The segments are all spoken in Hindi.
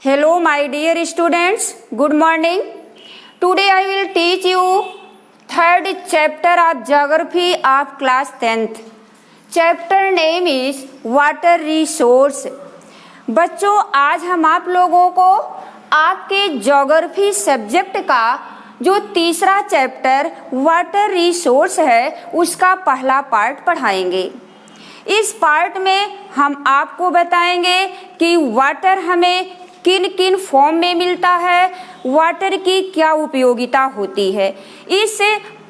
Hello my dear students, good morning. Today I will teach you third chapter of geography of class 10th. Chapter name is water resource. बच्चों, आज हम आप लोगों को आपके ज्योग्राफी सब्जेक्ट का जो तीसरा चैप्टर वाटर रिसोर्स है उसका पहला पार्ट पढ़ाएंगे। इस पार्ट में हम आपको बताएंगे कि वाटर हमें किन किन फॉर्म में मिलता है, वाटर की क्या उपयोगिता होती है। इस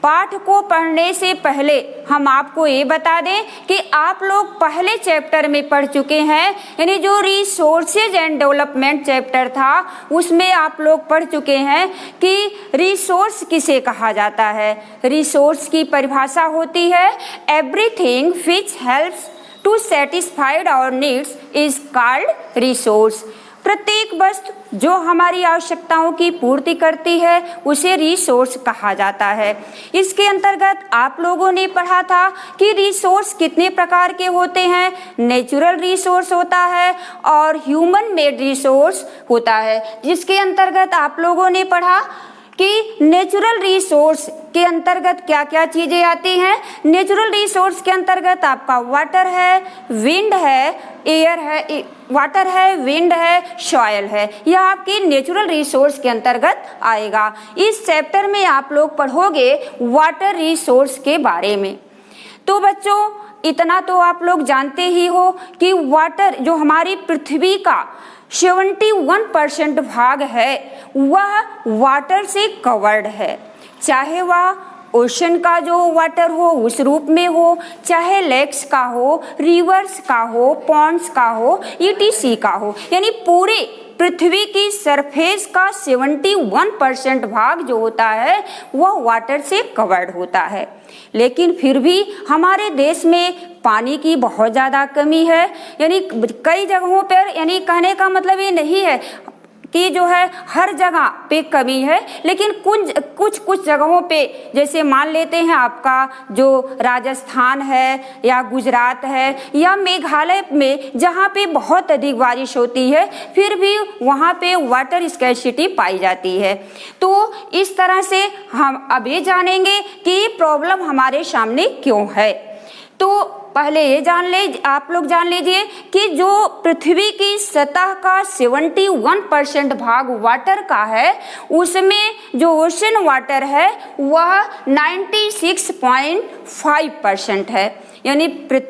पाठ को पढ़ने से पहले हम आपको ये बता दें कि आप लोग पहले चैप्टर में पढ़ चुके हैं, यानी जो रिसोर्सेज एंड डेवलपमेंट चैप्टर था उसमें आप लोग पढ़ चुके हैं कि रिसोर्स किसे कहा जाता है। रिसोर्स की परिभाषा होती है everything which helps to satisfied our needs is called resource. प्रत्येक वस्तु जो हमारी आवश्यकताओं की पूर्ति करती है उसे रिसोर्स कहा जाता है। इसके अंतर्गत आप लोगों ने पढ़ा था कि रिसोर्स कितने प्रकार के होते हैं। नेचुरल रिसोर्स होता है और ह्यूमन मेड रिसोर्स होता है, जिसके अंतर्गत आप लोगों ने पढ़ा कि नेचुरल रिसोर्स के अंतर्गत क्या क्या चीज़ें आती हैं। नेचुरल रिसोर्स के अंतर्गत आपका वाटर है, विंड है, एयर है, वाटर है, विंड है, सॉइल है, यह आपकी नेचुरल रिसोर्स के अंतर्गत आएगा। इस चैप्टर में आप लोग पढ़ोगे वाटर रिसोर्स के बारे में। तो बच्चों, इतना तो आप लोग जानते ही हो कि वाटर जो हमारी पृथ्वी का 71% भाग है वह वाटर से कवर्ड है, चाहे वह ओशन का जो वाटर हो उस रूप में हो, चाहे लेक्स का हो, रिवर्स का हो, पॉन्ड्स का हो, ईटीसी का हो, यानी पूरे पृथ्वी की सरफेस का 71% भाग जो होता है वह वाटर से कवर्ड होता है। लेकिन फिर भी हमारे देश में पानी की बहुत ज़्यादा कमी है, यानी कई जगहों पर, यानी कहने का मतलब ये नहीं है कि जो है हर जगह पे कमी है, लेकिन कुछ जगहों पे, जैसे मान लेते हैं आपका जो राजस्थान है या गुजरात है या मेघालय में, जहाँ पे बहुत अधिक बारिश होती है फिर भी वहाँ पे वाटर स्कैर्सिटी पाई जाती है। तो इस तरह से हम अब ये जानेंगे कि ये प्रॉब्लम हमारे सामने क्यों है। तो पहले ये आप लोग जान लीजिए कि जो पृथ्वी की सतह का 71% भाग वाटर का है उसमें जो ओशन वाटर है वह 96.5% है, यानी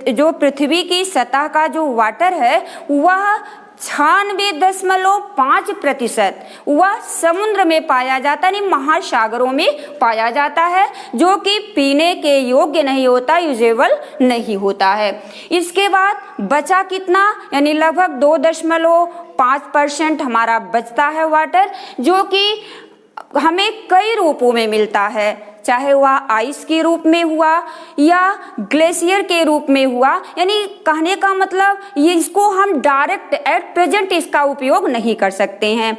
जो पृथ्वी की सतह का जो वाटर है वह 96.5% वह समुद्र में पाया जाता है, यानी महासागरों में पाया जाता है, जो कि पीने के योग्य नहीं होता, यूजेबल नहीं होता है। इसके बाद बचा कितना, यानी लगभग 2.5% हमारा बचता है वाटर, जो कि हमें कई रूपों में मिलता है, चाहे वह आइस के रूप में हुआ या ग्लेशियर के रूप में हुआ। यानी कहने का मतलब ये, इसको हम डायरेक्ट एट प्रेजेंट इसका उपयोग नहीं कर सकते हैं।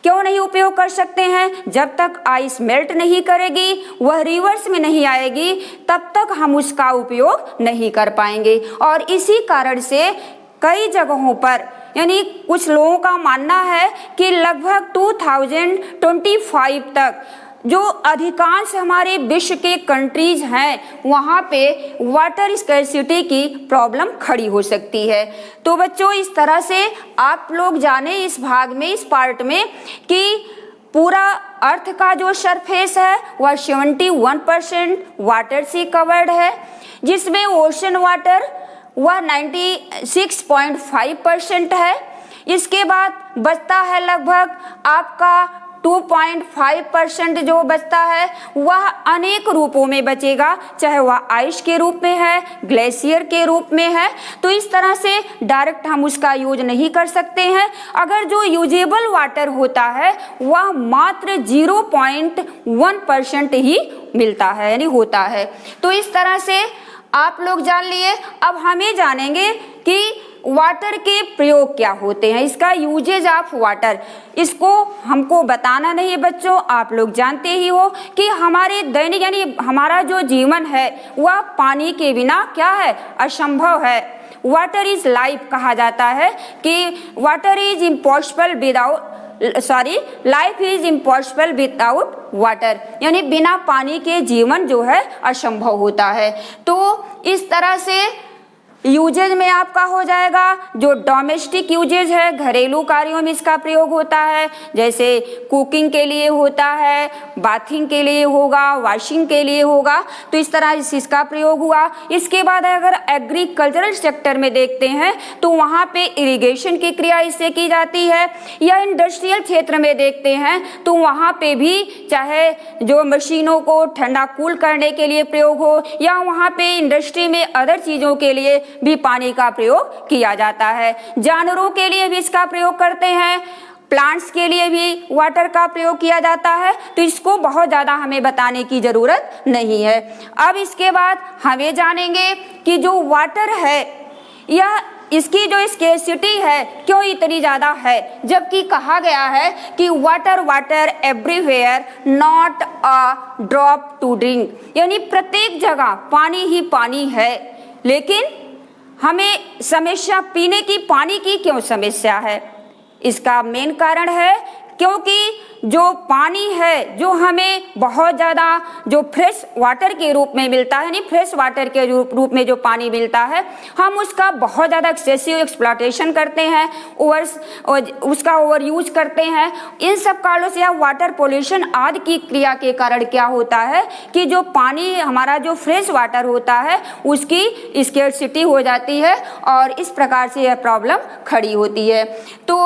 क्यों नहीं उपयोग कर सकते हैं? जब तक आइस मेल्ट नहीं करेगी, वह रिवर्स में नहीं आएगी, तब तक हम उसका उपयोग नहीं कर पाएंगे। और इसी कारण से कई जगहों पर, यानी कुछ लोगों का मानना है कि लगभग 2025 तक जो अधिकांश हमारे विश्व के कंट्रीज हैं वहाँ पे वाटर स्कैर्सिटी की प्रॉब्लम खड़ी हो सकती है। तो बच्चों, इस तरह से आप लोग जाने इस भाग में, इस पार्ट में, कि पूरा अर्थ का जो सरफेस है वह 71% वाटर से कवर्ड है, जिसमें ओशन वाटर वह 96.5% है। इसके बाद बचता है लगभग आपका 2.5% जो बचता है वह अनेक रूपों में बचेगा, चाहे वह आइस के रूप में है, ग्लेशियर के रूप में है। तो इस तरह से डायरेक्ट हम उसका यूज नहीं कर सकते हैं। अगर जो यूजेबल वाटर होता है वह मात्र 0.1% ही मिलता है, यानी होता है। तो इस तरह से आप लोग जान लिए। अब हमें जानेंगे कि वाटर के प्रयोग क्या होते हैं, इसका यूजेज ऑफ वाटर। इसको हमको बताना नहीं है बच्चों, आप लोग जानते ही हो कि हमारे दैनिक, यानी हमारा जो जीवन है वह पानी के बिना क्या है, असंभव है। वाटर इज लाइफ कहा जाता है कि water is impossible without life is impossible without water, यानी बिना पानी के जीवन जो है असंभव होता है। तो इस तरह से यूजेज में आपका हो जाएगा जो डोमेस्टिक यूजेज है, घरेलू कार्यों में इसका प्रयोग होता है, जैसे कुकिंग के लिए होता है, बाथिंग के लिए होगा, वॉशिंग के लिए होगा, तो इस तरह इसका प्रयोग हुआ। इसके बाद अगर एग्रीकल्चरल सेक्टर में देखते हैं तो वहाँ पे इरिगेशन की क्रिया इससे की जाती है, या इंडस्ट्रियल क्षेत्र में देखते हैं तो वहाँ पे भी चाहे जो मशीनों को ठंडा कूल करने के लिए प्रयोग हो, या वहाँ पे इंडस्ट्री में अदर चीज़ों के लिए भी पानी का प्रयोग किया जाता है। जानवरों के लिए भी इसका प्रयोग करते हैं, प्लांट्स के लिए भी वाटर का प्रयोग किया जाता है, तो इसको बहुत ज़्यादा हमें बताने की ज़रूरत नहीं है। अब इसके बाद हमें जानेंगे कि जो वाटर है यह इसकी जो स्केर्सिटी है क्यों इतनी ज़्यादा है, जबकि कहा गया है कि water water everywhere not a drop to drink, यानी प्रत्येक जगह पानी ही पानी है, लेकिन हमें समस्या पीने की पानी की क्यों समस्या है। इसका मेन कारण है क्योंकि जो पानी है जो हमें बहुत ज़्यादा जो फ्रेश वाटर के रूप में मिलता है, यानी फ्रेश वाटर के रूप में जो पानी मिलता है, हम उसका बहुत ज़्यादा एक्सेसिव एक्सप्लॉयटेशन करते हैं, उसका ओवर यूज करते हैं। इन सब कारणों से या वाटर पोल्यूशन आदि की क्रिया के कारण क्या होता है कि जो पानी हमारा जो फ्रेश वाटर होता है उसकी स्केर्सिटी हो जाती है और इस प्रकार से यह प्रॉब्लम खड़ी होती है। तो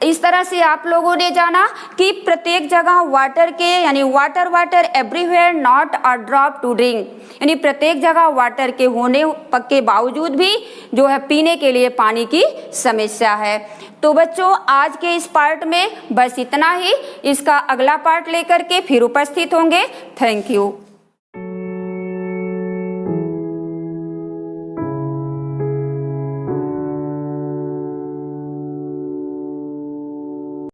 इस तरह से आप लोगों ने जाना कि प्रत्येक जगह वाटर के यानी water water everywhere not a drop to drink, यानी प्रत्येक जगह वाटर के होने के बावजूद भी जो है पीने के लिए पानी की समस्या है। तो बच्चों आज के इस पार्ट में बस इतना ही, इसका अगला पार्ट लेकर के फिर उपस्थित होंगे। Thank you.